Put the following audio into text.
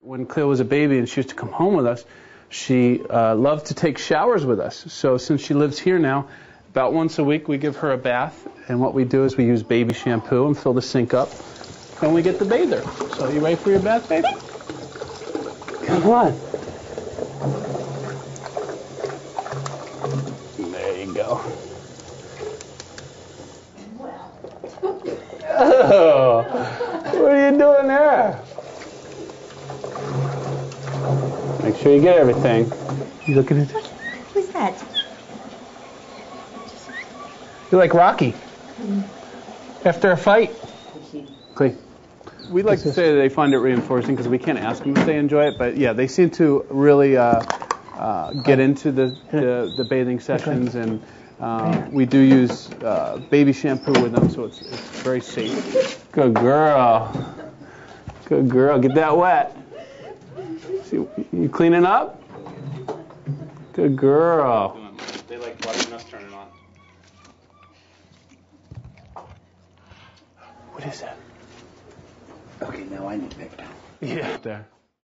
When Cleo was a baby and she used to come home with us, she loved to take showers with us. So since she lives here now, about once a week we give her a bath, and what we do is we use baby shampoo and fill the sink up, and we get to bathe her. So you ready for your bath, baby? Come on. There you go. Oh, what are you doing there? Make sure you get everything. You looking at it? Who's that? You're like Rocky. After a fight. Clee. We like to say that they find it reinforcing because we can't ask them if they enjoy it, but yeah, they seem to really get into the bathing sessions, and we do use baby shampoo with them, so it's very safe. Good girl. Good girl. Get that wet. See, you cleaning up? Good girl. They like watching us turn it on. What is that? Okay, now I need to back down. Yeah. There.